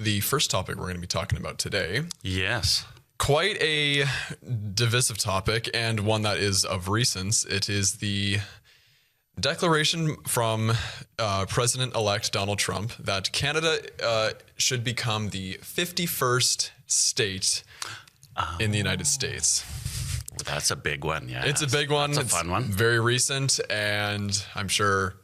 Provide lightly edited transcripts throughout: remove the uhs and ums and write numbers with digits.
the first topic we're going to be talking about today. Yes. Quite a divisive topic and one that is of recence. It is the declaration from President-elect Donald Trump that Canada should become the 51st state in the United States. That's a big one, yeah. It's a big one. It's a fun one. Very recent, and I'm sure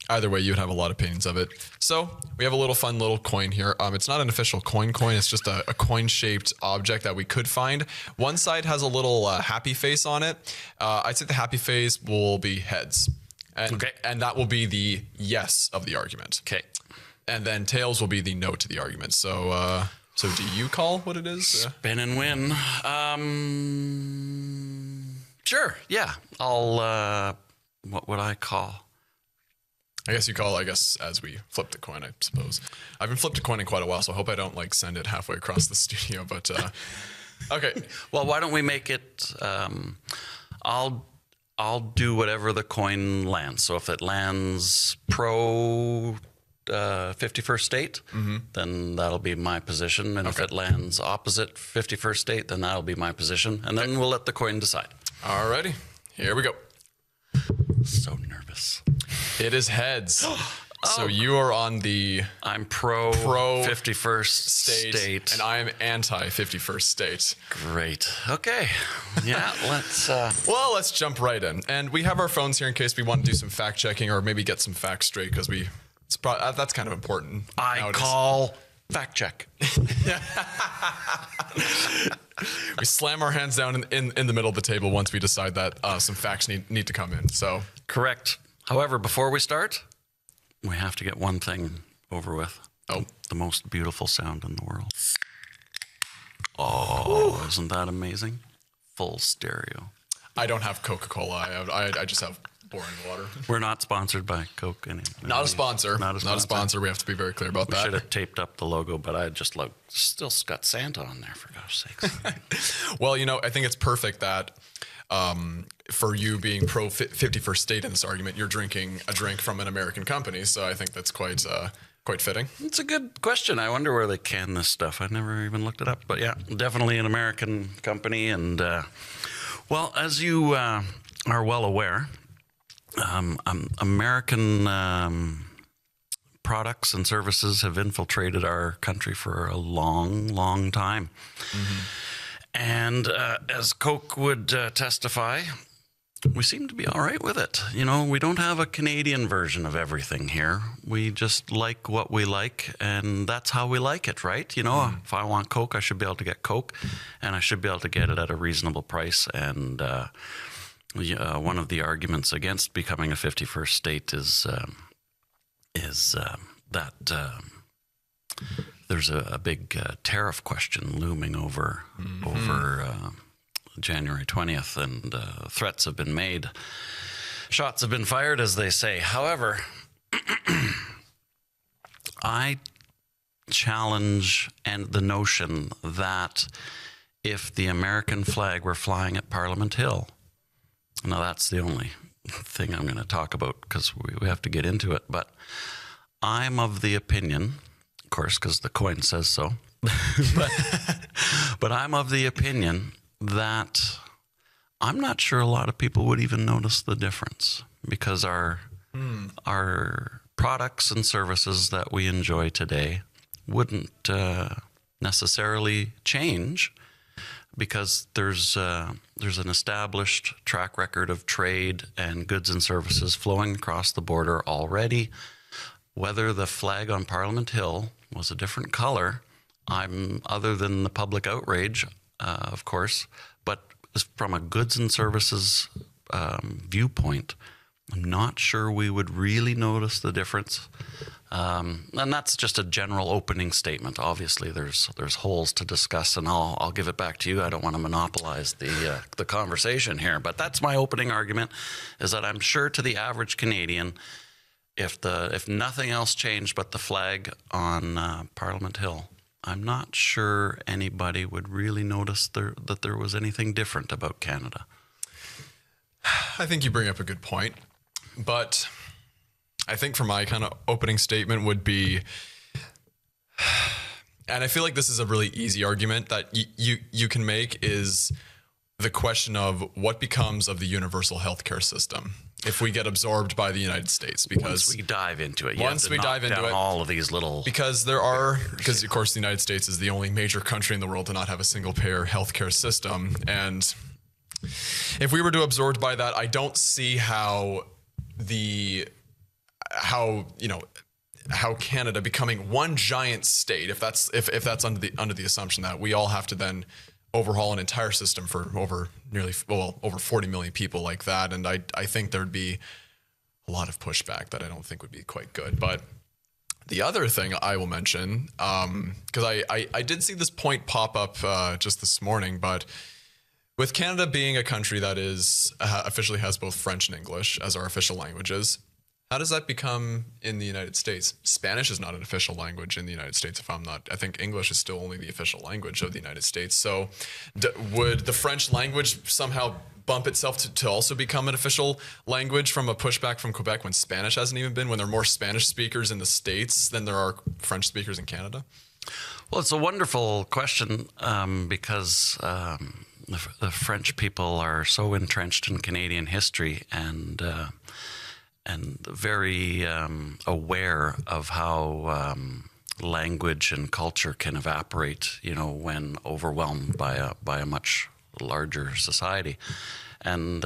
either way you'd have a lot of opinions of it. So we have a little fun little coin here. It's not an official coin. It's just a coin-shaped object that we could find. One side has a little happy face on it. I'd say the happy face will be heads. And that will be the yes of the argument. Okay. And then tails will be the no to the argument. So so do you call what it is? Spin and win. Sure, yeah. I'll, what would I call? I guess you call, as we flip the coin, I suppose. I haven't flipped a coin in quite a while, so I hope I don't send it halfway across the studio, but okay. Well, why don't we make it, I'll do whatever the coin lands. So if it lands pro 51st state, then that'll be my position. And if it lands opposite 51st state, then that'll be my position. And then we'll let the coin decide. Alrighty, here we go. So nervous. It is heads. So you are on the... I'm pro 51st state. And I am anti 51st state. Great. Okay. Yeah, let's... Well, let's jump right in. And we have our phones here in case we want to do some fact checking or maybe get some facts straight because that's kind of important. I call fact check. We slam our hands down in the middle of the table once we decide that some facts need to come in. So correct. However, before we start, we have to get one thing over with. Oh, the most beautiful sound in the world. Oh, isn't that amazing? Full stereo. I don't have Coca-Cola. I just have boring water. We're not sponsored by Coke. Not a sponsor. Not a sponsor. We have to be very clear about that. We should have taped up the logo, but I just still got Santa on there, for gosh sakes. Well, I think it's perfect that for you being pro 51st state in this argument, you're drinking a drink from an American company. So I think that's quite fitting. It's a good question. I wonder where they can this stuff. I never even looked it up. But yeah, definitely an American company. And well, as you are well aware, American products and services have infiltrated our country for a long, long time. And as Coke would testify, we seem to be all right with it. We don't have a Canadian version of everything here. We just like what we like, and that's how we like it, right? If I want Coke, I should be able to get Coke, and I should be able to get it at a reasonable price. And one of the arguments against becoming a 51st state is that there's a big tariff question looming over January 20th, and threats have been made. Shots have been fired, as they say. However, I challenge the notion that if the American flag were flying at Parliament Hill, now that's the only thing I'm going to talk about because we have to get into it, but I'm of the opinion, of course, because the coin says so, but I'm of the opinion that I'm not sure a lot of people would even notice the difference because our products and services that we enjoy today wouldn't necessarily change because there's an established track record of trade and goods and services flowing across the border already. Whether the flag on Parliament Hill was a different color, other than the public outrage, of course, but from a goods and services viewpoint, I'm not sure we would really notice the difference. And that's just a general opening statement. Obviously, there's holes to discuss, and I'll give it back to you. I don't want to monopolize the conversation here, but that's my opening argument: is that I'm sure to the average Canadian, if nothing else changed but the flag on Parliament Hill, I'm not sure anybody would really notice that there was anything different about Canada. I think you bring up a good point, but I think for my kind of opening statement would be, and I feel like this is a really easy argument that you can make, is the question of what becomes of the universal healthcare system if we get absorbed by the United States. Because once we dive into it, all of these little, because of course the United States is the only major country in the world to not have a single payer healthcare system, and if we were to absorbed by that, I don't see how Canada becoming one giant state, if that's under the assumption that we all have to then overhaul an entire system for over 40 million people like that. And I think there'd be a lot of pushback that I don't think would be quite good. But the other thing I will mention, because I did see this point pop up just this morning, but with Canada being a country that is officially has both French and English as our official languages, how does that become in the United States? Spanish is not an official language in the United States. I think English is still only the official language of the United States. So would the French language somehow bump itself to also become an official language from a pushback from Quebec when Spanish hasn't even been, when there are more Spanish speakers in the States than there are French speakers in Canada? Well, it's a wonderful question because the French people are so entrenched in Canadian history and very aware of how language and culture can evaporate, when overwhelmed by a much larger society. And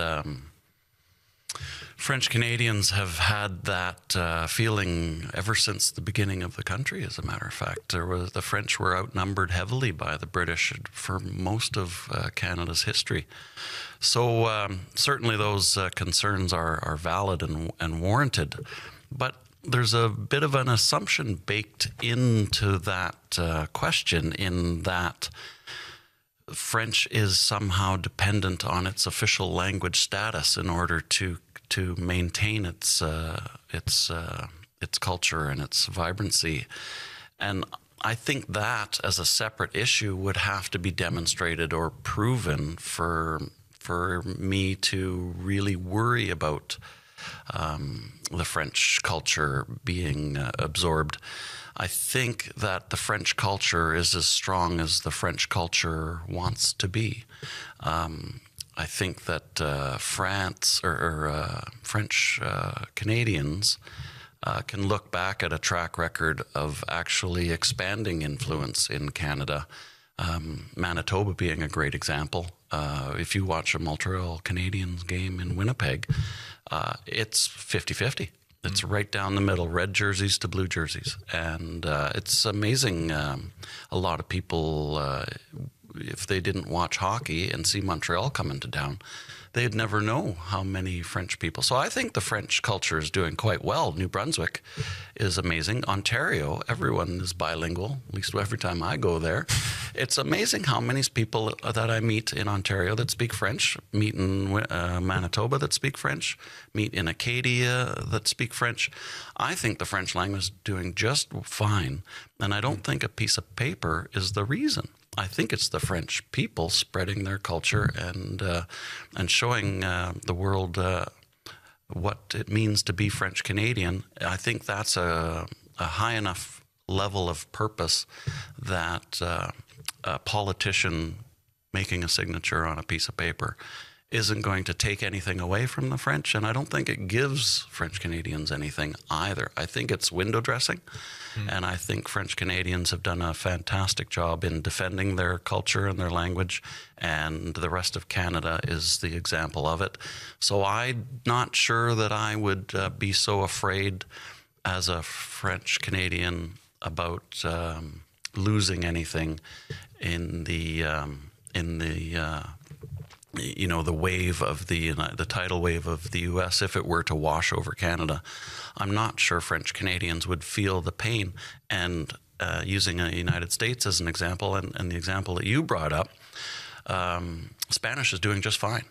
French Canadians have had that feeling ever since the beginning of the country, as a matter of fact. The French were outnumbered heavily by the British for most of Canada's history. So certainly those concerns are valid and warranted. But there's a bit of an assumption baked into that question, in that French is somehow dependent on its official language status in order to maintain its culture and its vibrancy. And I think that, as a separate issue, would have to be demonstrated or proven for me to really worry about the French culture being absorbed. I think that the French culture is as strong as the French culture wants to be. I think that France or French Canadians can look back at a track record of actually expanding influence in Canada. Manitoba being a great example. If you watch a Montreal Canadiens game in Winnipeg, it's 50-50. It's right down the middle, red jerseys to blue jerseys. And it's amazing. A lot of people, if they didn't watch hockey and see Montreal come into town, they'd never know how many French people. So I think the French culture is doing quite well. New Brunswick is amazing. Ontario, everyone is bilingual, at least every time I go there. It's amazing how many people that I meet in Ontario that speak French, meet in Manitoba that speak French, meet in Acadia that speak French. I think the French language is doing just fine, and I don't think a piece of paper is the reason. I think it's the French people spreading their culture and showing the world what it means to be French Canadian. I think that's a high enough level of purpose that a politician making a signature on a piece of paper isn't going to take anything away from the French, and I don't think it gives French Canadians anything either. I think it's window dressing, and I think French Canadians have done a fantastic job in defending their culture and their language, and the rest of Canada is the example of it. So I'm not sure that I would be so afraid as a French Canadian about losing anything in the the wave of the tidal wave of the U.S. if it were to wash over Canada. I'm not sure French Canadians would feel the pain. And using the United States as an example, and the example that you brought up, Spanish is doing just fine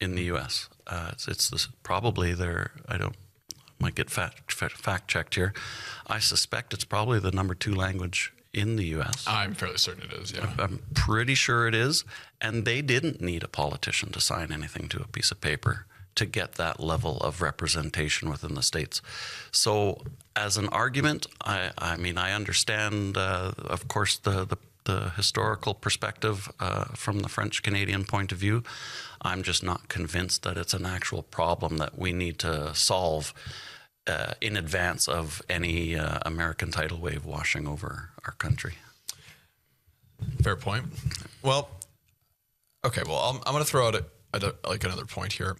in the U.S. It's probably their, might get fact checked here. I suspect it's probably the number 2 language in the U.S. I'm fairly certain it is, yeah. I'm pretty sure it is. And they didn't need a politician to sign anything to a piece of paper to get that level of representation within the states. So as an argument, I mean, I understand, of course, the historical perspective from the French-Canadian point of view. I'm just not convinced that it's an actual problem that we need to solve in advance of any American tidal wave washing over our country. Fair point. Well, okay. Well, I'm going to throw out another point here.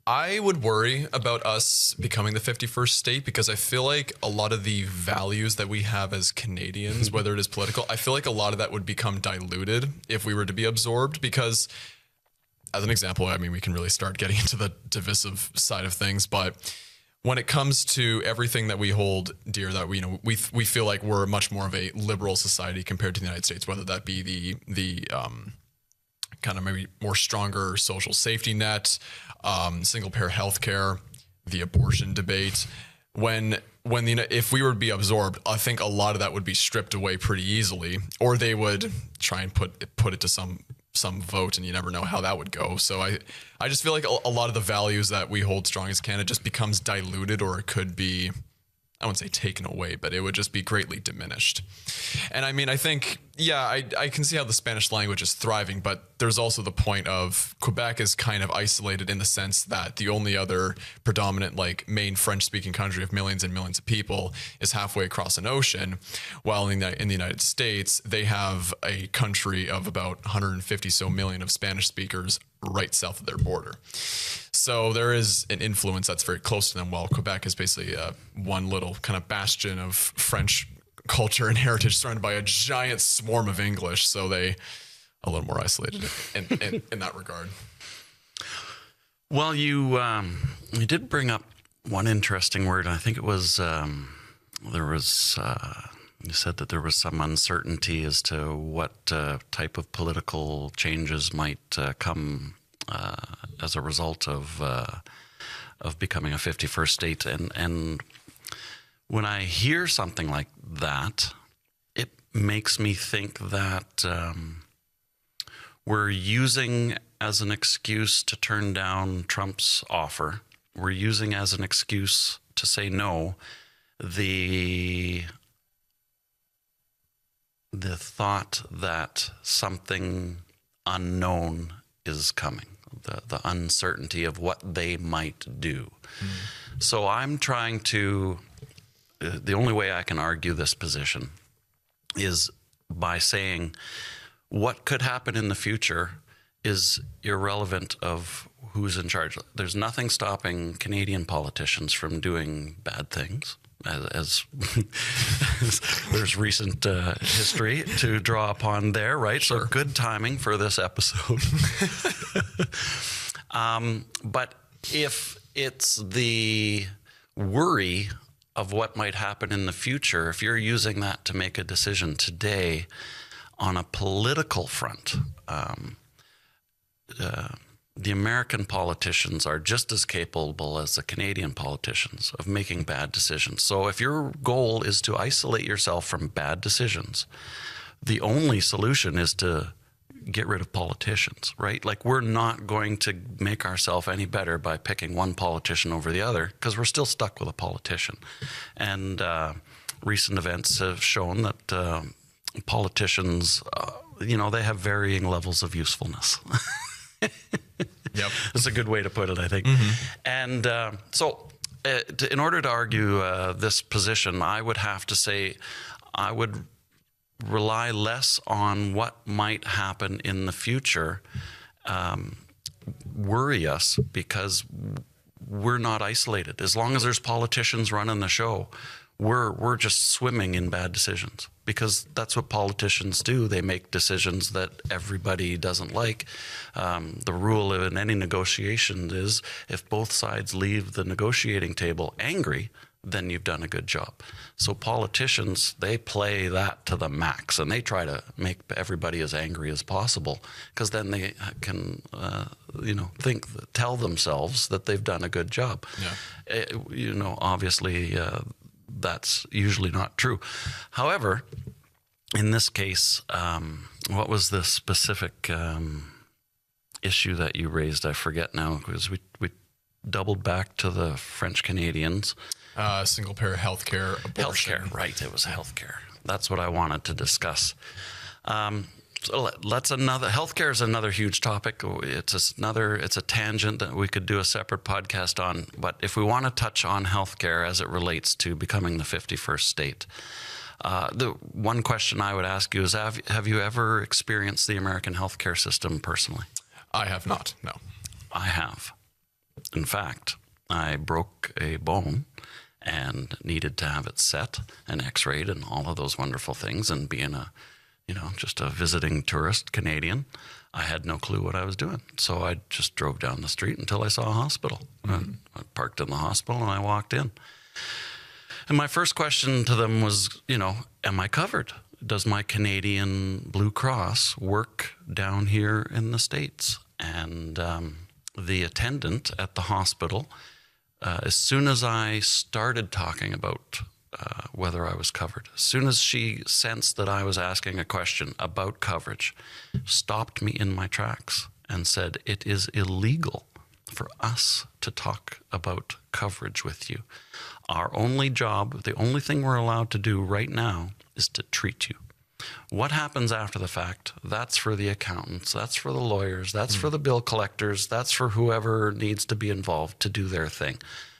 I would worry about us becoming the 51st state because I feel like a lot of the values that we have as Canadians, whether it is political, I feel like a lot of that would become diluted if we were to be absorbed. Because, as an example, I mean, we can really start getting into the divisive side of things, but when it comes to everything that we hold dear, that we feel like we're much more of a liberal society compared to the United States, whether that be the kind of maybe more stronger social safety net, single payer healthcare, the abortion debate. If we were to be absorbed, I think a lot of that would be stripped away pretty easily, or they would try and put it to some vote, and you never know how that would go. So I just feel like a lot of the values that we hold strong as Canada just becomes diluted, or it could be, I wouldn't say taken away, but it would just be greatly diminished. And I mean, I think, yeah, I can see how the Spanish language is thriving, but there's also the point of Quebec is kind of isolated in the sense that the only other predominant, like, main French-speaking country of millions and millions of people is halfway across an ocean, while in the United States, they have a country of about 150 so million of Spanish speakers right south of their border. So there is an influence that's very close to them, while Quebec is basically one little kind of bastion of French culture and heritage surrounded by a giant swarm of English. So they a little more isolated in that regard. Well, you did bring up one interesting word. I think it was you said that there was some uncertainty as to what type of political changes might come as a result of becoming a 51st state. And when I hear something like that, it makes me think that we're using as an excuse to turn down Trump's offer. We're using as an excuse to say no the thought that something unknown is coming, the uncertainty of what they might do. So I'm trying to, the only way I can argue this position is by saying what could happen in the future is irrelevant of who's in charge. There's nothing stopping Canadian politicians from doing bad things, as there's recent history to draw upon there, right? Sure. So good timing for this episode. But if it's the worry of what might happen in the future, if you're using that to make a decision today on a political front, the American politicians are just as capable as the Canadian politicians of making bad decisions. So if your goal is to isolate yourself from bad decisions, the only solution is to get rid of politicians, right? Like, we're not going to make ourselves any better by picking one politician over the other, because we're still stuck with a politician. And recent events have shown that politicians, they have varying levels of usefulness. Yep. That's a good way to put it, I think. Mm-hmm. And in order to argue this position, I would have to say I would rely less on what might happen in the future, worry us, because we're not isolated. As long as there's politicians running the show, we're just swimming in bad decisions, because that's what politicians do. They make decisions that everybody doesn't like. The rule in any negotiation is if both sides leave the negotiating table angry, then you've done a good job. So politicians, they play that to the max, and they try to make everybody as angry as possible, because then they can, tell themselves that they've done a good job. Yeah. Obviously, that's usually not true. However, in this case, what was the specific issue that you raised, I forget now, because we doubled back to the French Canadians. Single payer healthcare, abortion. Healthcare, right? It was healthcare. That's what I wanted to discuss. So let's healthcare is another huge topic. It's a tangent that we could do a separate podcast on. But if we want to touch on healthcare as it relates to becoming the 51st state, the one question I would ask you is, have you ever experienced the American healthcare system personally? I have not, no. I have. In fact, I broke a bone and needed to have it set and x-rayed and all of those wonderful things. And being just a visiting tourist Canadian, I had no clue what I was doing. So I just drove down the street until I saw a hospital. Mm-hmm. I parked in the hospital and I walked in. And my first question to them was, am I covered? Does my Canadian Blue Cross work down here in the States? And the attendant at the hospital, as soon as I started talking about whether I was covered, as soon as she sensed that I was asking a question about coverage, stopped me in my tracks and said, "It is illegal for us to talk about coverage with you. Our only job, the only thing we're allowed to do right now is to treat you. What happens after the fact, that's for the accountants, that's for the lawyers, that's for the bill collectors, that's for whoever needs to be involved to do their thing.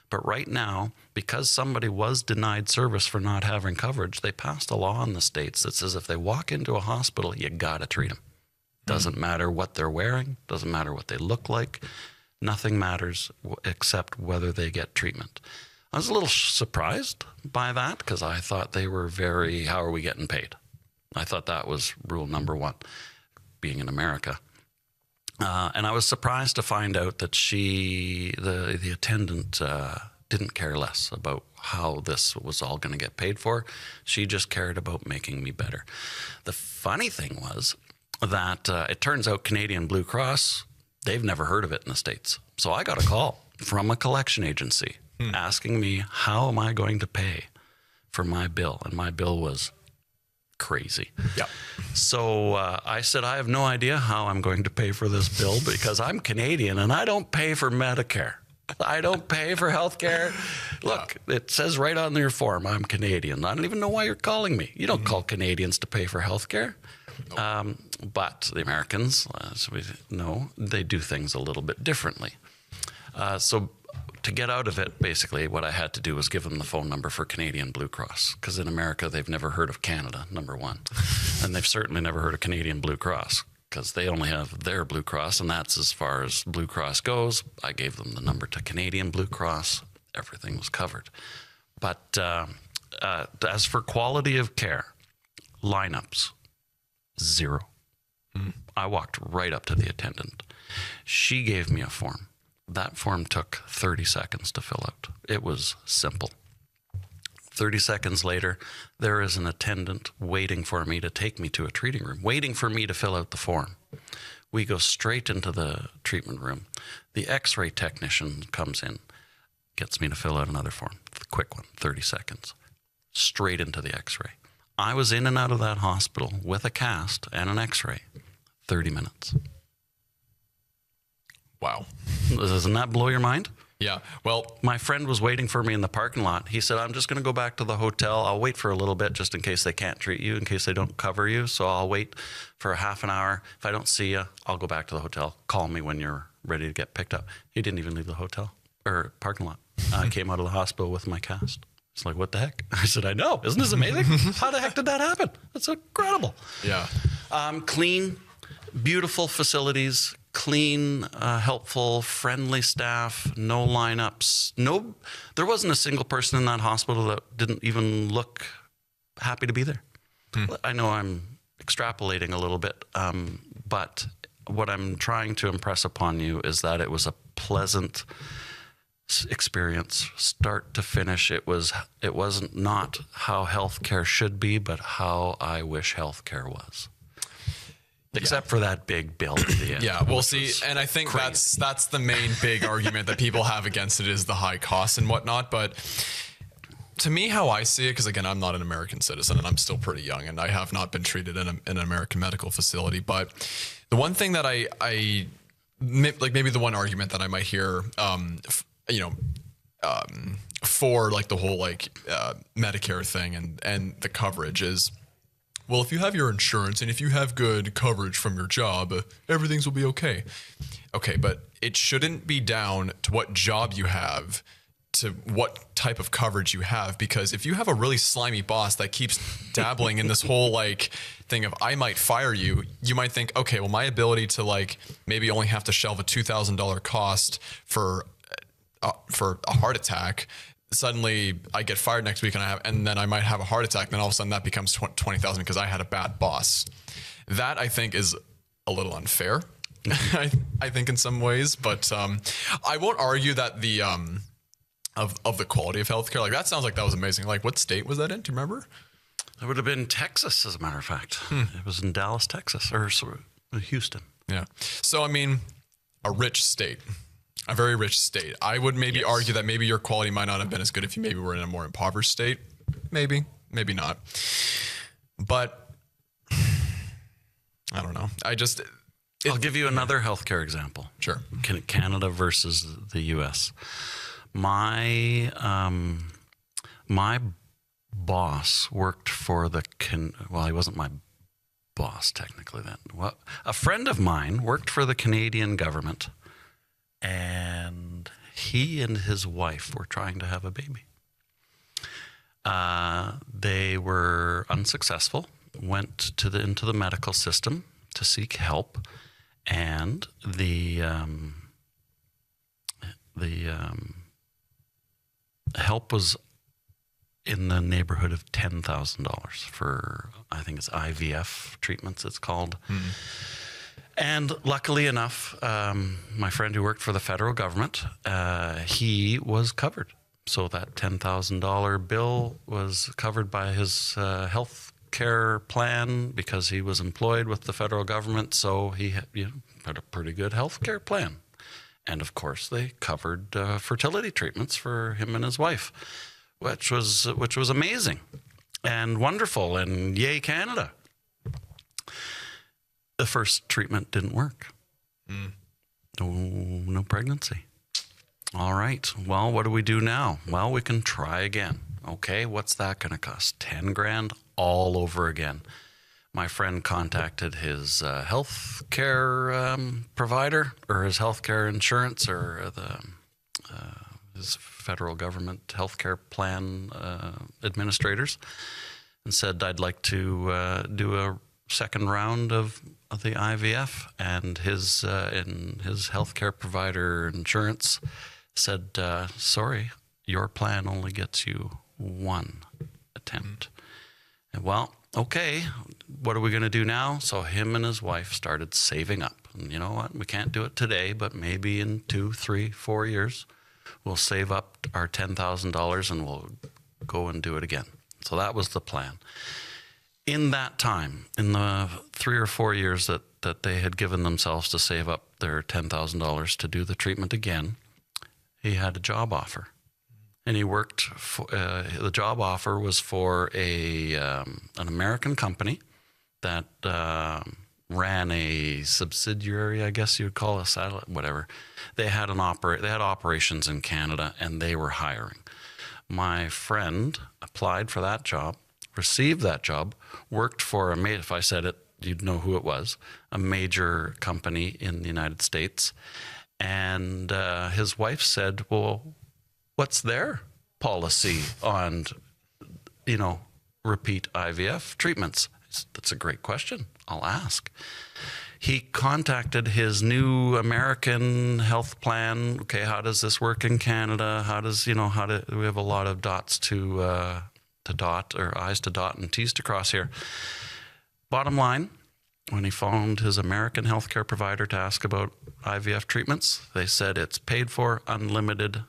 But right now, because somebody was denied service for not having coverage, they passed a law in the States that says if they walk into a hospital, you got to treat them. Doesn't matter what they're wearing, doesn't matter what they look like. Nothing matters except whether they get treatment." I was a little surprised by that because I thought they were how are we getting paid? I thought that was rule number one, being in America. And I was surprised to find out that the attendant, didn't care less about how this was all going to get paid for. She just cared about making me better. The funny thing was that it turns out Canadian Blue Cross, they've never heard of it in the States. So I got a call from a collection agency asking me, how am I going to pay for my bill? And my bill was crazy. Yep. So I said, I have no idea how I'm going to pay for this bill because I'm Canadian and I don't pay for Medicare. I don't pay for healthcare. Look, it says right on your form, I'm Canadian. I don't even know why you're calling me. You don't call Canadians to pay for healthcare. Nope. But the Americans, as we know, they do things a little bit differently. So to get out of it, basically, what I had to do was give them the phone number for Canadian Blue Cross, because in America, they've never heard of Canada, number one. And they've certainly never heard of Canadian Blue Cross, because they only have their Blue Cross, and that's as far as Blue Cross goes. I gave them the number to Canadian Blue Cross. Everything was covered. But as for quality of care, lineups, zero. I walked right up to the attendant. She gave me a form. That form took 30 seconds to fill out. It was simple. 30 seconds later, there is an attendant waiting for me to take me to a treating room, waiting for me to fill out the form. We go straight into the treatment room. The x-ray technician comes in, gets me to fill out another form, the quick one, 30 seconds, straight into the x-ray. I was in and out of that hospital with a cast and an x-ray, 30 minutes. Wow. Doesn't that blow your mind? Yeah. Well, my friend was waiting for me in the parking lot. He said, I'm just going to go back to the hotel. I'll wait for a little bit just in case they can't treat you, in case they don't cover you. So I'll wait for a half an hour. If I don't see you, I'll go back to the hotel. Call me when you're ready to get picked up. He didn't even leave the hotel or parking lot. I came out of the hospital with my cast. It's like, what the heck? I said, I know. Isn't this amazing? How the heck did that happen? That's incredible. Yeah. Clean, beautiful facilities, clean, helpful, friendly staff, no lineups. There wasn't a single person in that hospital that didn't even look happy to be there. I know I'm extrapolating a little bit, but what I'm trying to impress upon you is that it was a pleasant experience, start to finish. It wasn't not how healthcare should be, but how I wish healthcare was. Except for that big bill at the end. Yeah, we'll see. And I think that's the main big argument that people have against it is the high costs and whatnot. But to me, how I see it, because again, I'm not an American citizen and I'm still pretty young and I have not been treated in an American medical facility. But the one thing that I like maybe the one argument that I might hear, for like the whole Medicare thing and the coverage is, well, if you have your insurance and if you have good coverage from your job, everything's will be okay. Okay, but it shouldn't be down to what job you have to what type of coverage you have, because if you have a really slimy boss that keeps dabbling in this whole thing of I might fire you, you might think, okay, well, my ability to maybe only have to shelve a $2,000 cost for a heart attack, suddenly I get fired next week and then I might have a heart attack. Then all of a sudden that becomes 20,000 because I had a bad boss. That I think is a little unfair. I think in some ways, but I won't argue that the of the quality of healthcare. That sounds like that was amazing. What state was that in? Do you remember? It would have been Texas, as a matter of fact. It was in Dallas, Texas, or Houston. Yeah. So, I mean, a rich state, a very rich state. I would maybe argue that maybe your quality might not have been as good if you maybe were in a more impoverished state. Maybe not. But I don't know. I'll give you another healthcare example. Sure. Canada versus the U.S. My boss worked for well, he wasn't my boss technically then. Well, a friend of mine worked for the Canadian government, and he and his wife were trying to have a baby. They were unsuccessful, went into the medical system to seek help, and the help was in the neighborhood of $10,000 for, I think it's IVF treatments, it's called. And luckily enough, my friend who worked for the federal government, he was covered. So that $10,000 bill was covered by his health care plan because he was employed with the federal government. So he had a pretty good health care plan. And of course, they covered fertility treatments for him and his wife, which was amazing and wonderful. And yay, Canada! The first treatment didn't work. No pregnancy. All right. Well, what do we do now? Well, we can try again. Okay, what's that going to cost? $10,000 all over again. My friend contacted his health care provider, or his health care insurance, or his federal government health care plan administrators, and said, I'd like to do a second round of the IVF. And his health care provider insurance said, sorry, your plan only gets you one attempt. And well, okay, what are we going to do now? So him and his wife started saving up. And you know what? We can't do it today, but maybe in 2, 3, 4 years, we'll save up our $10,000 and we'll go and do it again. So that was the plan. In that time, in the 3 or 4 years that they had given themselves to save up their $10,000 to do the treatment again, he had a job offer. And he worked for, the job offer was for an American company that ran a subsidiary, I guess you would call it, a satellite, whatever. They had operations in Canada, and they were hiring. My friend applied for that job, received that job, worked for if I said it, you'd know who it was, a major company in the United States. And his wife said, well, what's their policy on, repeat IVF treatments? That's a great question. I'll ask. He contacted his new American health plan. Okay, how does this work in Canada? We have a lot of dots to dot, or I's to dot and T's to cross here. Bottom line, when he phoned his American healthcare provider to ask about IVF treatments, they said it's paid for, unlimited,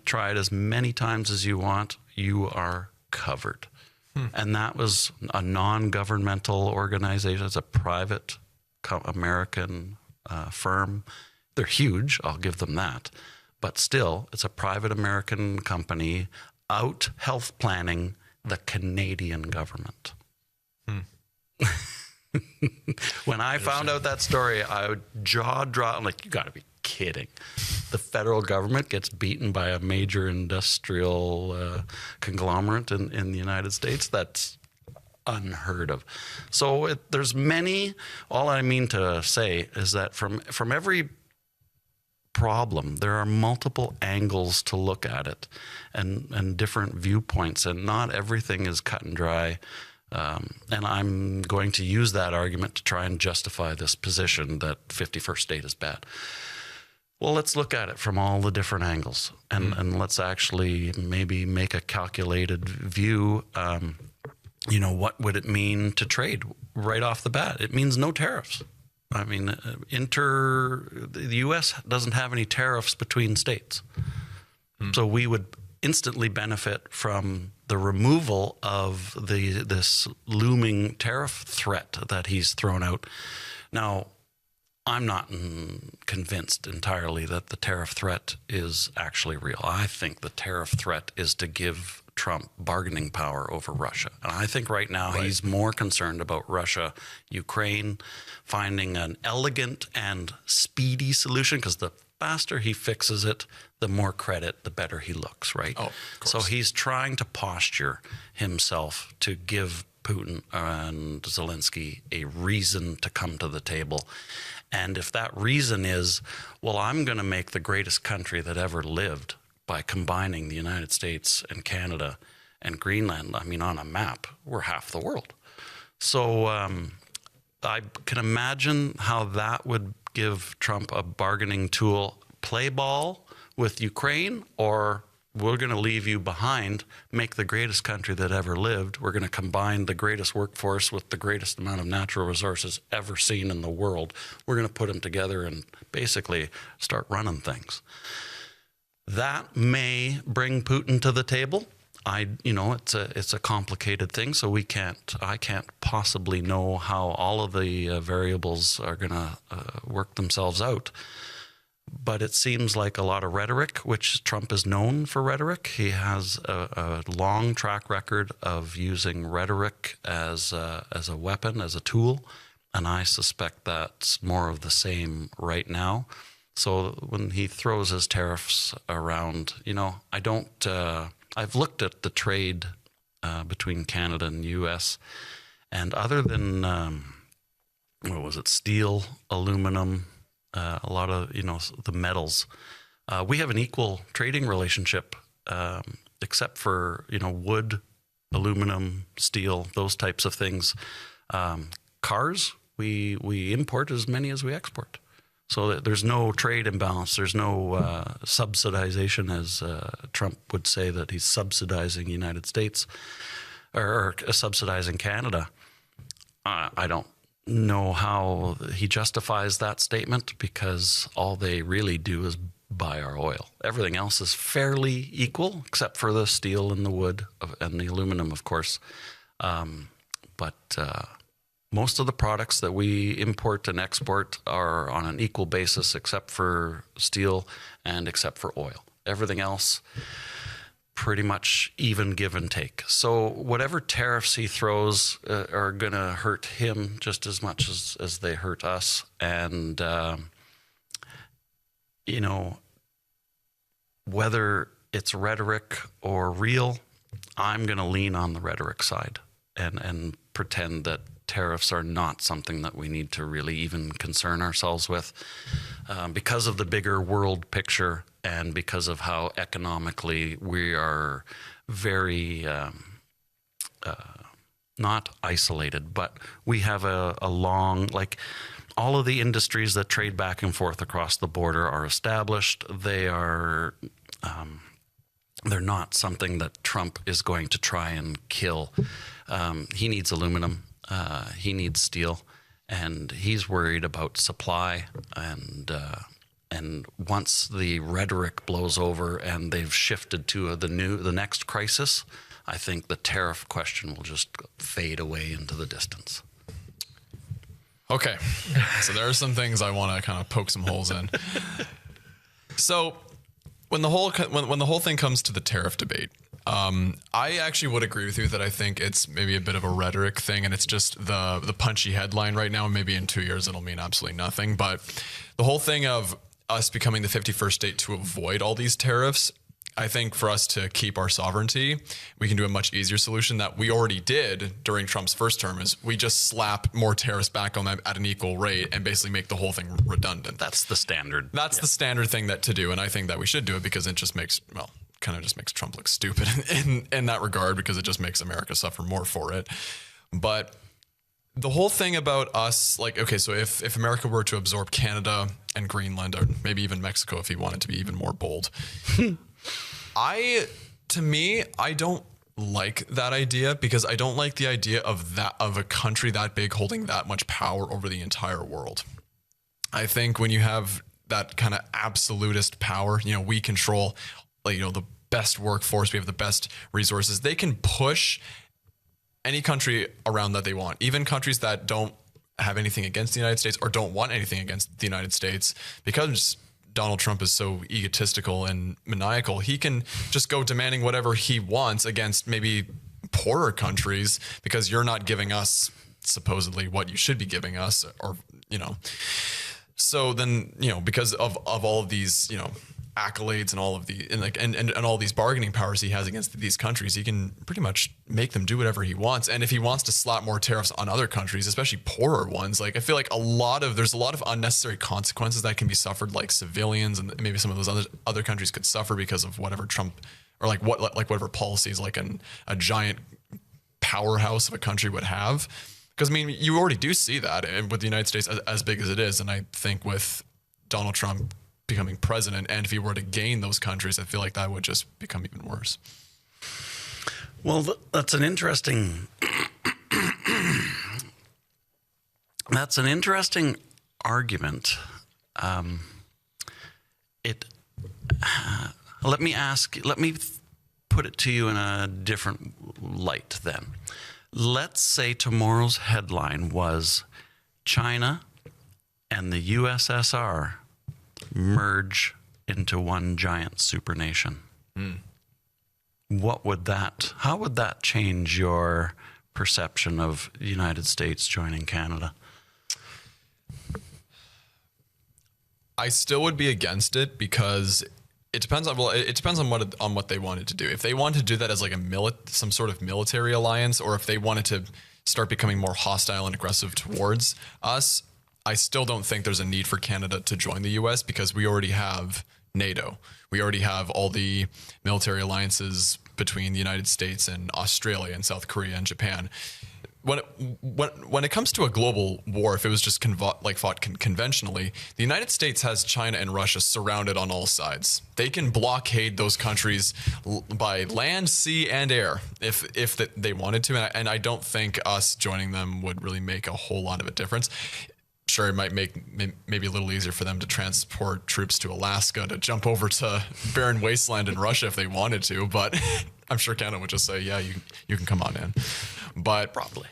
try it as many times as you want, you are covered. And that was a non-governmental organization. It's a private American firm. They're huge, I'll give them that. But still, it's a private American company out health planning the Canadian government. When I found out that story, I would jaw drop. I'm like, you got to be kidding. The federal government gets beaten by a major industrial conglomerate in the United States. That's unheard of. So there's many. All I mean to say is that from every problem, there are multiple angles to look at it, and different viewpoints, and not everything is cut and dry. And I'm going to use that argument to try and justify this position that 51st state is bad. Well, let's look at it from all the different angles, and let's actually maybe make a calculated view. What would it mean to trade right off the bat? It means no tariffs. I mean, the U.S. doesn't have any tariffs between states. So we would instantly benefit from the removal of this looming tariff threat that he's thrown out. Now, I'm not convinced entirely that the tariff threat is actually real. I think the tariff threat is to give Trump bargaining power over Russia. And I think right now he's more concerned about Russia, Ukraine, finding an elegant and speedy solution, because the faster he fixes it, the more credit, the better he looks, right? Oh, of course. So he's trying to posture himself to give Putin and Zelensky a reason to come to the table. And if that reason is, well, I'm going to make the greatest country that ever lived by combining the United States and Canada and Greenland, I mean, on a map, we're half the world. So I can imagine how that would give Trump a bargaining tool. Play ball with Ukraine, or we're going to leave you behind, make the greatest country that ever lived. We're going to combine the greatest workforce with the greatest amount of natural resources ever seen in the world. We're going to put them together and basically start running things. That may bring Putin to the table. It's a complicated thing, so I can't possibly know how all of the variables are going to work themselves out. But it seems like a lot of rhetoric, which Trump is known for rhetoric. He has a long track record of using rhetoric as a weapon, as a tool, and I suspect that's more of the same right now. So when he throws his tariffs around, I've looked at the trade between Canada and the U.S., and other than, steel, aluminum, a lot of, the metals, we have an equal trading relationship, except for, wood, aluminum, steel, those types of things. Cars, we import as many as we export. So there's no trade imbalance. There's no subsidization, as Trump would say that he's subsidizing the United States or subsidizing Canada. I don't know how he justifies that statement, because all they really do is buy our oil. Everything else is fairly equal, except for the steel and the wood and the aluminum, of course. But most of the products that we import and export are on an equal basis, except for steel and except for oil. Everything else, pretty much even give and take. So whatever tariffs he throws are going to hurt him just as much as they hurt us. And, whether it's rhetoric or real, I'm going to lean on the rhetoric side and pretend that tariffs are not something that we need to really even concern ourselves with, because of the bigger world picture and because of how economically we are very not isolated, but we have a long, all of the industries that trade back and forth across the border are established. They are they're not something that Trump is going to try and kill. He needs aluminum. He needs steel, and he's worried about supply. And once the rhetoric blows over and they've shifted to the next crisis, I think the tariff question will just fade away into the distance. Okay, so there are some things I want to kind of poke some holes in. So when the whole thing comes to the tariff debate, I actually would agree with you that I think it's maybe a bit of a rhetoric thing, and it's just the punchy headline right now. Maybe in 2 years it'll mean absolutely nothing. But the whole thing of us becoming the 51st state to avoid all these tariffs, I think for us to keep our sovereignty, we can do a much easier solution that we already did during Trump's first term is we just slap more tariffs back on them at an equal rate and basically make the whole thing redundant. That's the standard. That's the standard thing to do. And I think that we should do it because it just makes, well, kind of just makes Trump look stupid in that regard because it just makes America suffer more for it. But the whole thing about us, like, okay, so if America were to absorb Canada and Greenland, or maybe even Mexico if he wanted to be even more bold, I don't like that idea because I don't like the idea of a country that big holding that much power over the entire world. I think when you have that kind of absolutist power, we control, the best workforce, we have the best resources. They can push any country around that they want, even countries that don't have anything against the United States or don't want anything against the United States, because Donald Trump is so egotistical and maniacal. He can just go demanding whatever he wants against maybe poorer countries because you're not giving us supposedly what you should be giving us, or so then because of all of these accolades and all of the and all these bargaining powers he has against these countries, he can pretty much make them do whatever he wants. And if he wants to slap more tariffs on other countries, especially poorer ones, like I feel like there's a lot of unnecessary consequences that can be suffered, like civilians and maybe some of those other countries could suffer because of whatever Trump or whatever policies like a giant powerhouse of a country would have. Because I mean, you already do see that with the United States as big as it is, and I think with Donald Trump becoming president, and if he were to gain those countries, I feel like that would just become even worse. Well, that's an interesting argument. Let me put it to you in a different light then. Let's say tomorrow's headline was China and the USSR merge into one giant supernation. How would that change your perception of the United States joining Canada? I still would be against it because it depends on what they wanted to do. If they wanted to do that as like some sort of military alliance, or if they wanted to start becoming more hostile and aggressive towards us, I still don't think there's a need for Canada to join the US because we already have NATO. We already have all the military alliances between the United States and Australia and South Korea and Japan. When it comes to a global war, if it was just fought conventionally, the United States has China and Russia surrounded on all sides. They can blockade those countries by land, sea, and air if they wanted to. And I don't think us joining them would really make a whole lot of a difference. Sure, it might make maybe a little easier for them to transport troops to Alaska to jump over to barren wasteland in Russia if they wanted to, but I'm sure Canada would just say, yeah, you can come on in. But probably,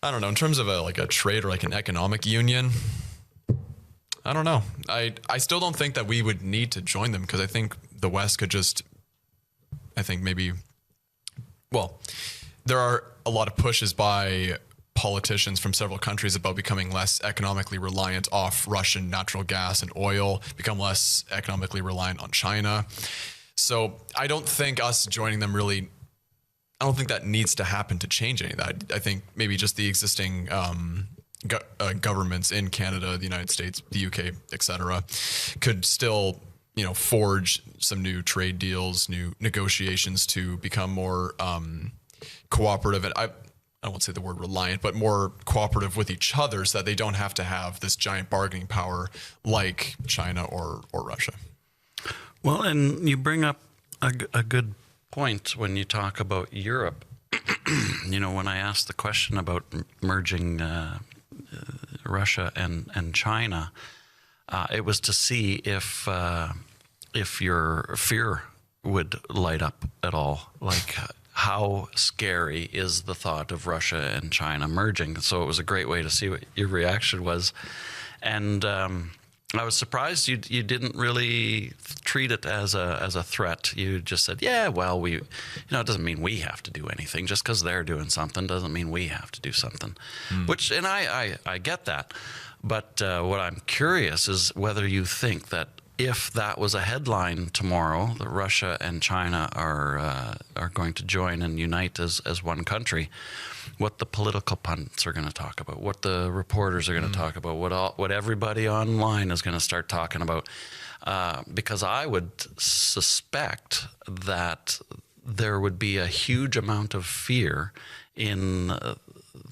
I don't know, in terms of a trade or like an economic union, I don't know. I still don't think that we would need to join them because I think the West could just, there are a lot of pushes by politicians from several countries about becoming less economically reliant off Russian natural gas and oil, become less economically reliant on China. So I don't think us joining them really, I don't think that needs to happen to change any of that. I think maybe just the existing governments in Canada, the United States, the UK, etc., could still, forge some new trade deals, new negotiations to become more cooperative. And I won't say the word reliant, but more cooperative with each other so that they don't have to have this giant bargaining power like China or Russia. Well, and you bring up a good point when you talk about Europe. When I asked the question about merging Russia and China, it was to see if your fear would light up at all. Like, how scary is the thought of Russia and China merging? So it was a great way to see what your reaction was. And I was surprised you didn't really treat it as a threat. You just said, yeah, well, it doesn't mean we have to do anything. Just because they're doing something doesn't mean we have to do something. Which, and I get that. But what I'm curious is whether you think that if that was a headline tomorrow, that Russia and China are going to join and unite as one country, what the political pundits are going to talk about, what the reporters are going to talk about, what everybody online is going to start talking about. Because I would suspect that there would be a huge amount of fear in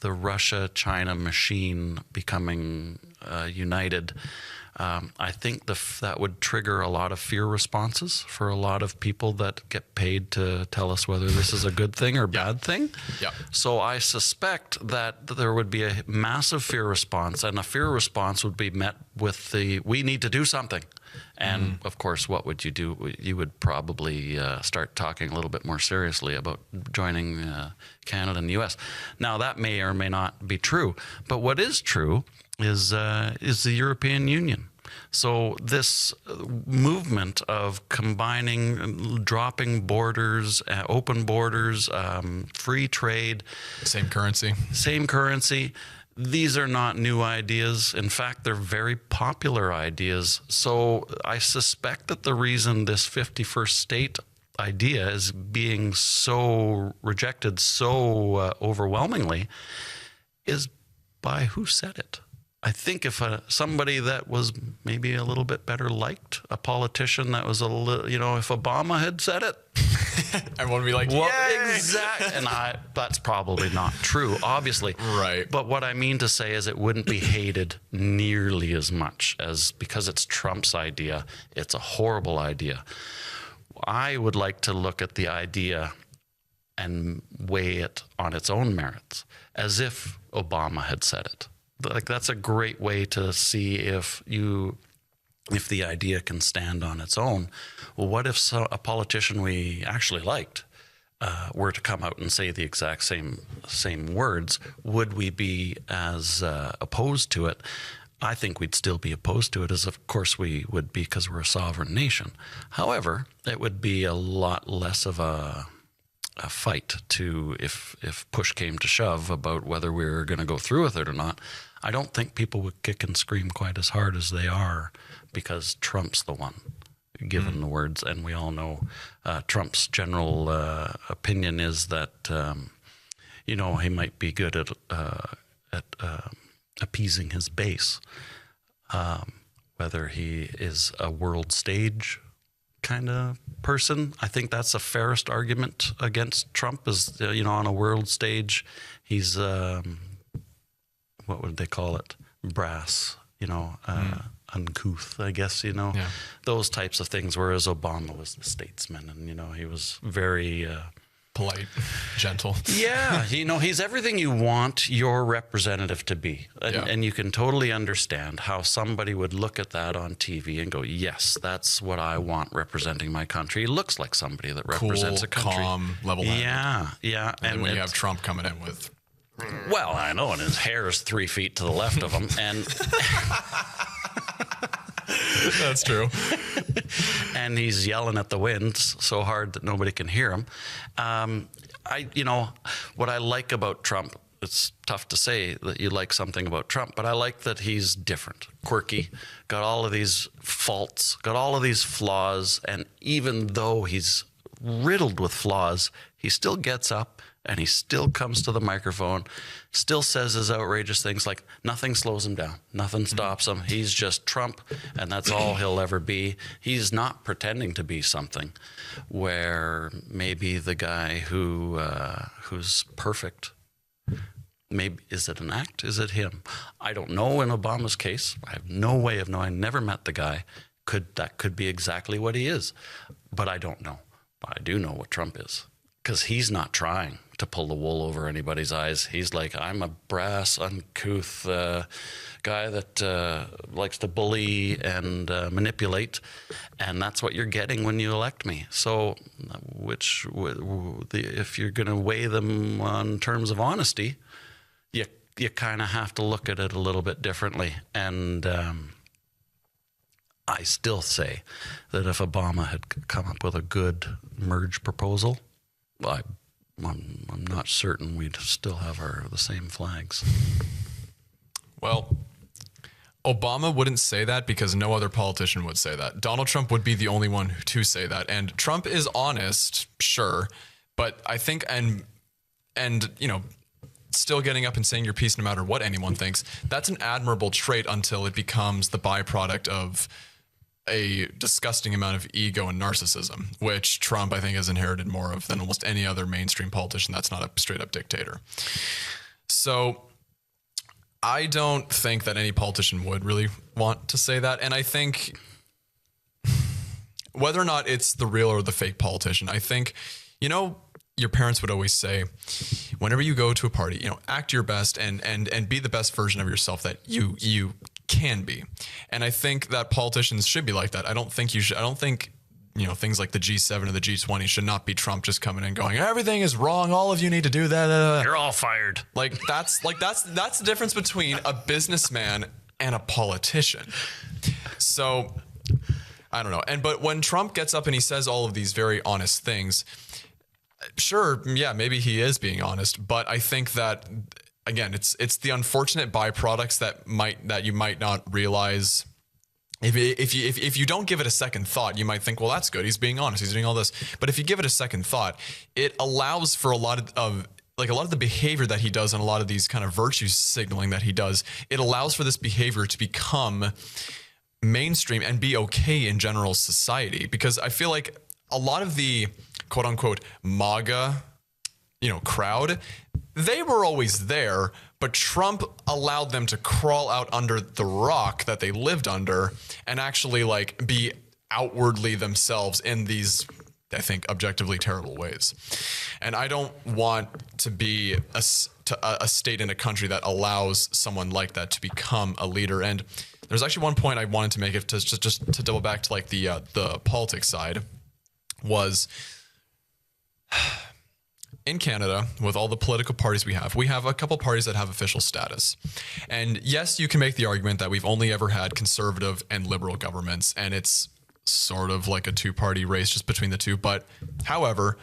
the Russia-China machine becoming united. I think that would trigger a lot of fear responses for a lot of people that get paid to tell us whether this is a good thing or bad thing. Yeah. So I suspect that there would be a massive fear response, and a fear response would be met with we need to do something. And of course, what would you do? You would probably start talking a little bit more seriously about joining Canada and the U.S. Now, that may or may not be true, but what is true is the European Union. So this movement of combining, dropping borders, open borders, free trade, Same currency. These are not new ideas. In fact, they're very popular ideas. So I suspect that the reason this 51st state idea is being so rejected so overwhelmingly is by who said it. I think if somebody that was maybe a little bit better liked, a politician that was a little, if Obama had said it, everyone would be like, well, yay! exactly. And that's probably not true, obviously. Right. But what I mean to say is it wouldn't be hated nearly as much as, because it's Trump's idea. It's a horrible idea. I would like to look at the idea and weigh it on its own merits, as if Obama had said it. Like, that's a great way to see if the idea can stand on its own. Well, what if a politician we actually liked were to come out and say the exact same words? Would we be as opposed to it? I think we'd still be opposed to it, as of course we would be, because we're a sovereign nation. However, it would be a lot less of a fight to, if push came to shove, about whether we were going to go through with it or not. I don't think people would kick and scream quite as hard as they are, because Trump's the one given the words, and we all know Trump's general opinion is that he might be good at appeasing his base. Whether he is a world stage kind of person, I think that's the fairest argument against Trump. Is on a world stage, he's what would they call it? Brass, uncouth, I guess, those types of things. Whereas Obama was the statesman, and, he was very polite, gentle. Yeah. He's everything you want your representative to be. And you can totally understand how somebody would look at that on TV and go, yes, that's what I want representing my country. He looks like somebody that represents a country. Calm, level-headed. Yeah. And when you have Trump coming in with... Well, I know, and his hair is 3 feet to the left of him, and that's true. And he's yelling at the wind so hard that nobody can hear him. What I like about Trump, it's tough to say that you like something about Trump, but I like that he's different, quirky, got all of these faults, got all of these flaws, and even though he's riddled with flaws, he still gets up and he still comes to the microphone, still says his outrageous things. Like, nothing slows him down. Nothing stops him. He's just Trump, and that's all he'll ever be. He's not pretending to be something, where maybe the guy who's perfect, maybe, is it an act? Is it him? I don't know. In Obama's case, I have no way of knowing. Never met the guy. That could be exactly what he is, but I don't know. But I do know what Trump is, because he's not trying to pull the wool over anybody's eyes. He's like, I'm a brass, uncouth guy that likes to bully and manipulate, and that's what you're getting when you elect me. So, if you're going to weigh them on terms of honesty, you kind of have to look at it a little bit differently. And I still say that if Obama had come up with a good merge proposal, I'm not certain we'd still have the same flags. Well, Obama wouldn't say that because no other politician would say that. Donald Trump would be the only one to say that. And Trump is honest, sure, but I think and still getting up and saying your piece no matter what anyone thinks, that's an admirable trait until it becomes the byproduct of a disgusting amount of ego and narcissism, which Trump, I think, has inherited more of than almost any other mainstream politician that's not a straight up dictator. So I don't think that any politician would really want to say that. And I think whether or not it's the real or the fake politician, I think, your parents would always say, whenever you go to a party, act your best and be the best version of yourself that you can be. And I think that politicians should be like that. I don't think things like the G7 or the G20 should not be Trump just coming in going, everything is wrong. All of you need to do that. You're all fired. That's the difference between a businessman and a politician. So I don't know. But when Trump gets up and he says all of these very honest things, sure, yeah, maybe he is being honest, but I think that again, it's the unfortunate byproducts that you might not realize. If you don't give it a second thought, you might think, well, that's good. He's being honest. He's doing all this. But if you give it a second thought, it allows for a lot of the behavior that he does and a lot of these kind of virtue signaling that he does. It allows for this behavior to become mainstream and be okay in general society, because I feel like a lot of the quote unquote MAGA, crowd, they were always there, but Trump allowed them to crawl out under the rock that they lived under and actually be outwardly themselves in these, I think, objectively terrible ways. And I don't want to be a state in a country that allows someone like that to become a leader. And there's actually one point I wanted to make, if to just to double back to the politics side, was in Canada, with all the political parties we have a couple parties that have official status. And yes, you can make the argument that we've only ever had conservative and liberal governments, and it's sort of like a two-party race just between the two. But however,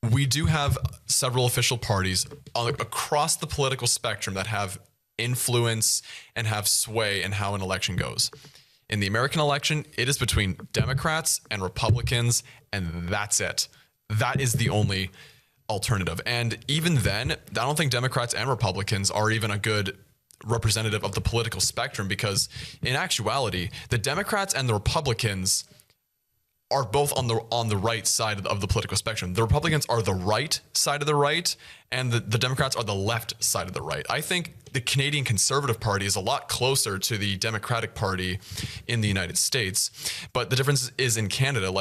we do have several official parties across the political spectrum that have influence and have sway in how an election goes. In the American election, it is between Democrats and Republicans, and that's it. That is the only alternative. And even then, I don't think Democrats and Republicans are even a good representative of the political spectrum, because in actuality, the Democrats and the Republicans are both on the right side of the political spectrum. The Republicans are the right side of the right, and the Democrats are the left side of the right. I think the Canadian Conservative Party is a lot closer to the Democratic Party in the United States. But the difference is in Canada,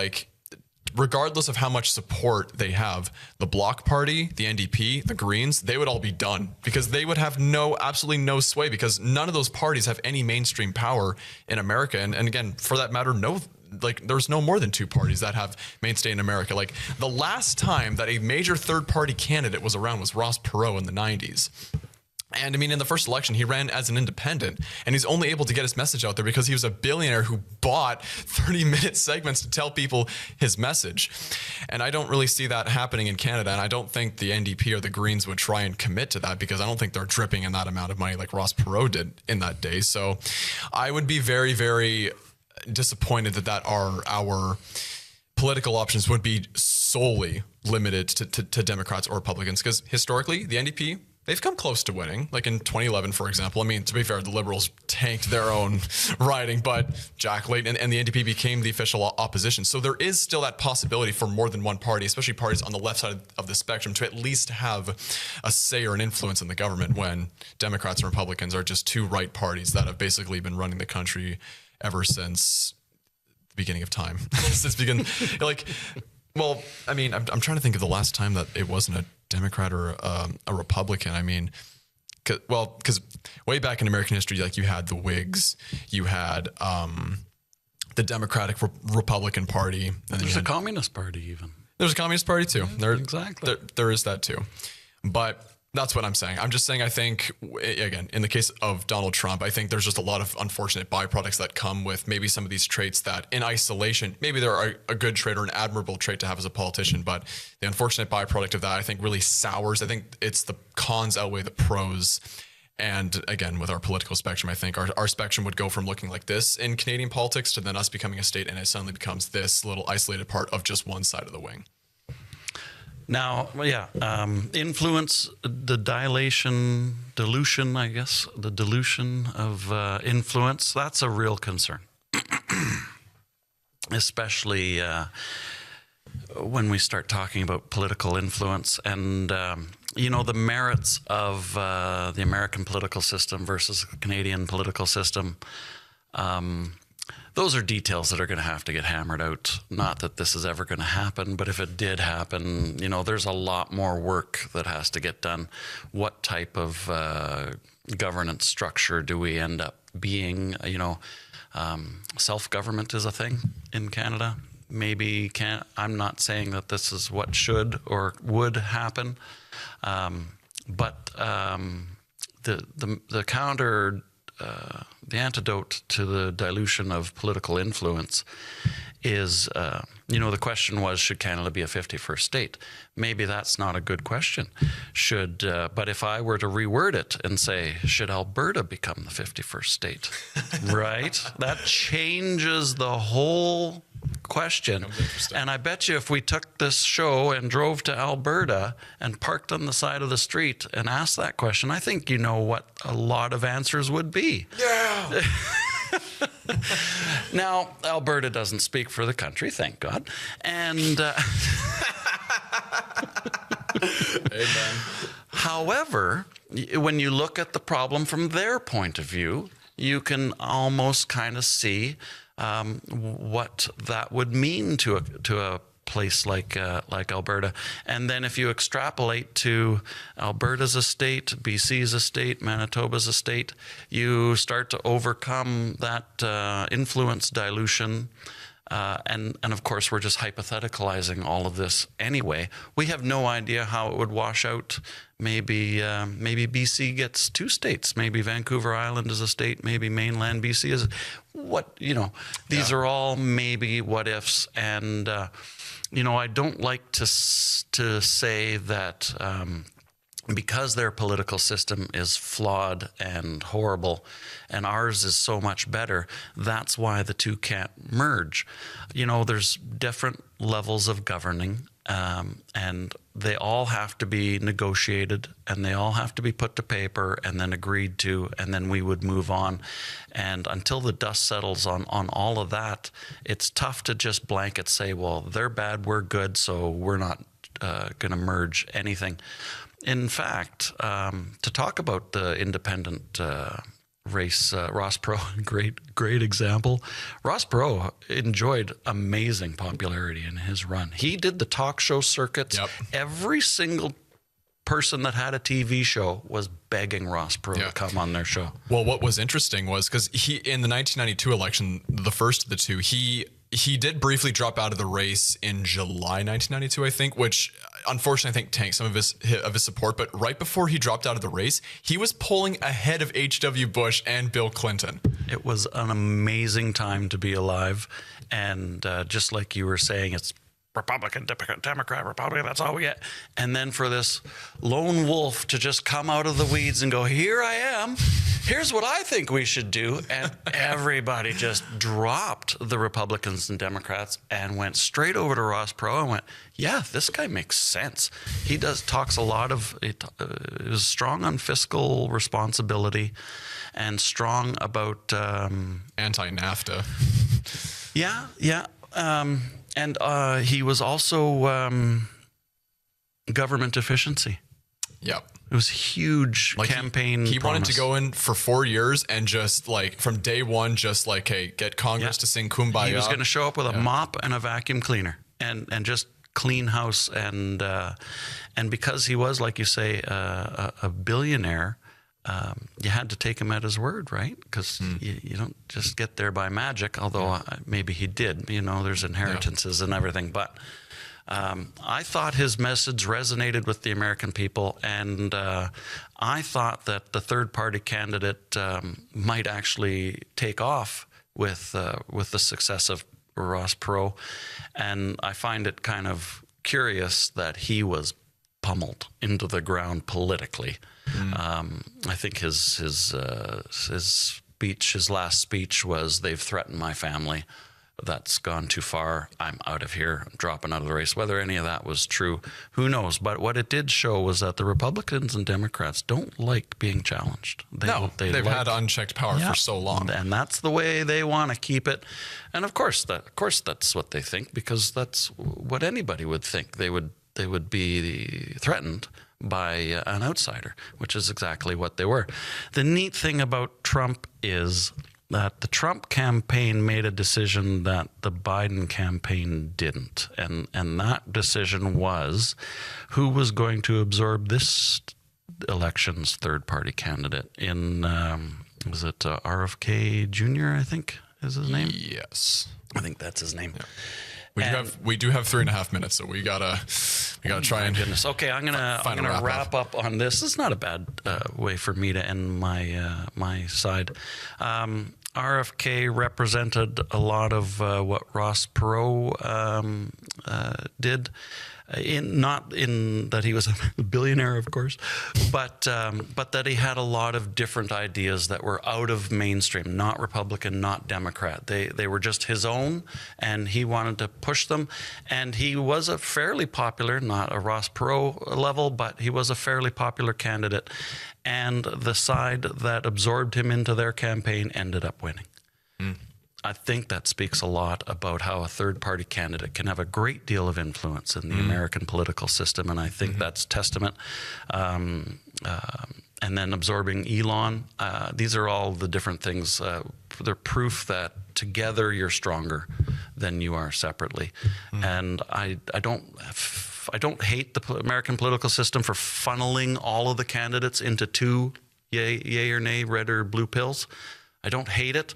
regardless of how much support they have, the Bloc Party, the NDP, the Greens, they would all be done, because they would have absolutely no sway, because none of those parties have any mainstream power in America. And again, for that matter, there's no more than two parties that have mainstay in America. The last time that a major third party candidate was around was Ross Perot in the 90s. And I mean, in the first election, he ran as an independent, and he's only able to get his message out there because he was a billionaire who bought 30-minute segments to tell people his message. And I don't really see that happening in Canada. And I don't think the NDP or the Greens would try and commit to that, because I don't think they're dripping in that amount of money like Ross Perot did in that day. So I would be very, very disappointed that our political options would be solely limited to Democrats or Republicans, because historically, the NDP, they've come close to winning, like in 2011, for example. I mean, to be fair, the Liberals tanked their own riding, but Jack Layton and the NDP became the official opposition. So there is still that possibility for more than one party, especially parties on the left side of the spectrum, to at least have a say or an influence in the government, when Democrats and Republicans are just two right parties that have basically been running the country ever since the beginning of time. Well, I mean, I'm trying to think of the last time that it wasn't a Democrat or a Republican. I mean, because way back in American history, you had the Whigs, you had the Democratic Republican Party. And there's a Communist Party even. There's a Communist Party too. Yeah, exactly. There is that too. But That's what I'm saying. I'm just saying, I think, again, in the case of Donald Trump, I think there's just a lot of unfortunate byproducts that come with maybe some of these traits that in isolation, maybe they're a good trait or an admirable trait to have as a politician, but the unfortunate byproduct of that, I think, really sours. I think it's the cons outweigh the pros. And again, with our political spectrum, I think our spectrum would go from looking like this in Canadian politics to then us becoming a state, and it suddenly becomes this little isolated part of just one side of the wing. Now, influence, the dilution, I guess, the dilution of influence, that's a real concern, especially when we start talking about political influence and, the merits of the American political system versus the Canadian political system. Those are details that are going to have to get hammered out. Not that this is ever going to happen, but if it did happen, there's a lot more work that has to get done. What type of governance structure do we end up being? Self-government is a thing in Canada. Maybe I'm not saying that this is what should or would happen, but the counter. The antidote to the dilution of political influence is, the question was, should Canada be a 51st state? Maybe that's not a good question. But if I were to reword it and say, should Alberta become the 51st state? Right? That changes the whole question. And I bet you if we took this show and drove to Alberta and parked on the side of the street and asked that question, I think you know what a lot of answers would be. Yeah. Now, Alberta doesn't speak for the country, thank God. And Amen. However, when you look at the problem from their point of view, you can almost kind of see what that would mean to a place like Alberta. And then if you extrapolate to Alberta's a state, BC's a state, Manitoba's a state, you start to overcome that influence dilution. And of course, we're just hypotheticalizing all of this anyway. We have no idea how it would wash out. Maybe BC gets 2 states. Maybe Vancouver Island is a state. Maybe mainland BC is. These are all maybe what ifs. And, I don't like to say that because their political system is flawed and horrible and ours is so much better, that's why the two can't merge. There's different levels of governing, and they all have to be negotiated and they all have to be put to paper and then agreed to, and then we would move on. And until the dust settles on all of that, it's tough to just blanket say, well, they're bad, we're good, so we're not going to merge anything. In fact, to talk about the independent race, Ross Perot, great example. Ross Perot enjoyed amazing popularity in his run. He did the talk show circuits. Yep. Every single person that had a TV show was begging Ross Perot to come on their show. Well, what was interesting was because he, in the 1992 election, the first of the two, he did briefly drop out of the race in July 1992, I think, which unfortunately I think tanked some of his support. But right before he dropped out of the race, he was polling ahead of H.W. Bush and Bill Clinton. It was an amazing time to be alive. And just like you were saying, it's Republican, Democrat, Republican, that's all we get. And then for this lone wolf to just come out of the weeds and go, here I am, here's what I think we should do. And everybody just dropped the Republicans and Democrats and went straight over to Ross Perot and went, yeah, this guy makes sense. He talks a lot of, is strong on fiscal responsibility and strong about anti-NAFTA. Yeah. And he was also government efficiency. Yep. It was huge campaign. He wanted to go in for 4 years and just from day one, just hey, get Congress to sing Kumbaya. He was going to show up with a mop and a vacuum cleaner and just clean house. And because he was, like you say, a billionaire, you had to take him at his word, right? Because you don't just get there by magic, although maybe he did. There's inheritances and everything. But I thought his message resonated with the American people, and I thought that the third-party candidate might actually take off with the success of Ross Perot. And I find it kind of curious that he was pummeled into the ground politically. I think his speech, his last speech was, "They've threatened my family. That's gone too far. I'm out of here. I'm dropping out of the race." Whether any of that was true, who knows? But what it did show was that the Republicans and Democrats don't like being challenged. They've had unchecked power for so long, and that's the way they want to keep it. And of course, that's what they think, because that's what anybody would think. They would be threatened by an outsider, which is exactly what they were. The neat thing about Trump is that the Trump campaign made a decision that the Biden campaign didn't. And that decision was who was going to absorb this election's third-party candidate in, was it RFK Jr., I think is his name? Yes. I think that's his name. Yeah. We do have 3.5 minutes, so we gotta try and. Goodness. Okay, I'm gonna wrap up on this. It's not a bad way for me to end my side. RFK represented a lot of what Ross Perot did. Not in that he was a billionaire, of course, but that he had a lot of different ideas that were out of mainstream, not Republican, not Democrat. They were just his own, and he wanted to push them. And he was a fairly popular, not a Ross Perot level, but he was a fairly popular candidate. And the side that absorbed him into their campaign ended up winning. I think that speaks a lot about how a third-party candidate can have a great deal of influence in the American political system, and I think that's testament. And then absorbing Elon, these are all the different things. They're proof that together you're stronger than you are separately. And I don't hate the American political system for funneling all of the candidates into two yay or nay, red or blue pills. I don't hate it.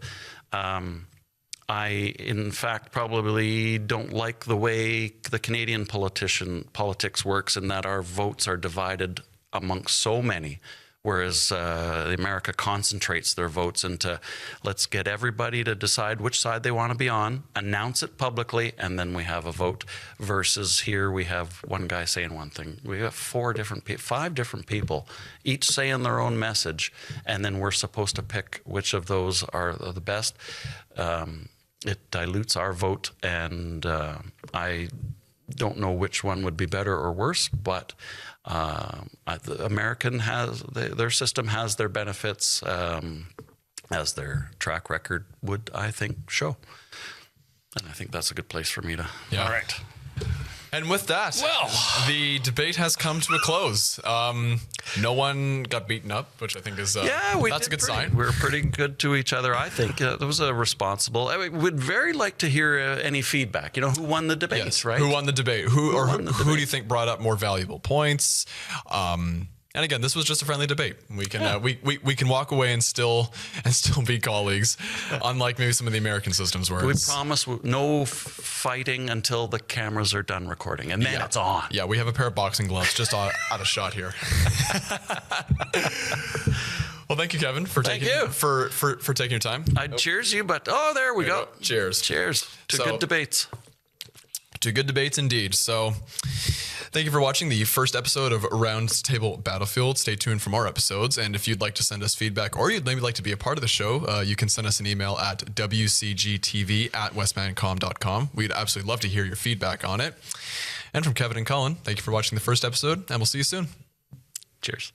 I, in fact, probably don't like the way the Canadian politics works, in that our votes are divided amongst so many, whereas America concentrates their votes into, let's get everybody to decide which side they want to be on, announce it publicly, and then we have a vote. Versus here, we have one guy saying one thing. We have 5 different people, each saying their own message, and then we're supposed to pick which of those are the best. It dilutes our vote, and I don't know which one would be better or worse, but the American their system has their benefits, as their track record would, I think, show. And I think that's a good place for me to. Yeah. All right. And with that, the debate has come to a close. No one got beaten up, which I think is that's a good sign. We're pretty good to each other, I think. It was a responsible. I mean, would very like to hear any feedback. You know, who won the debate, yes. right? Who won the debate? Who do you think brought up more valuable points? And again, this was just a friendly debate. We can we can walk away and still be colleagues, unlike maybe some of the American systems where we promise no fighting until the cameras are done recording, and then it's on. Yeah, we have a pair of boxing gloves just out of shot here. Well, thank you, Kevin, for taking your time. I'd cheers you, but there we go. Cheers. Cheers to good debates. To good debates indeed. So thank you for watching the first episode of Roundtable Battlefield. Stay tuned for more episodes. And if you'd like to send us feedback, or you'd maybe like to be a part of the show, you can send us an email at WCGtv@westmancom.com. We'd absolutely love to hear your feedback on it. And from Kevin and Colin, thank you for watching the first episode, and we'll see you soon. Cheers.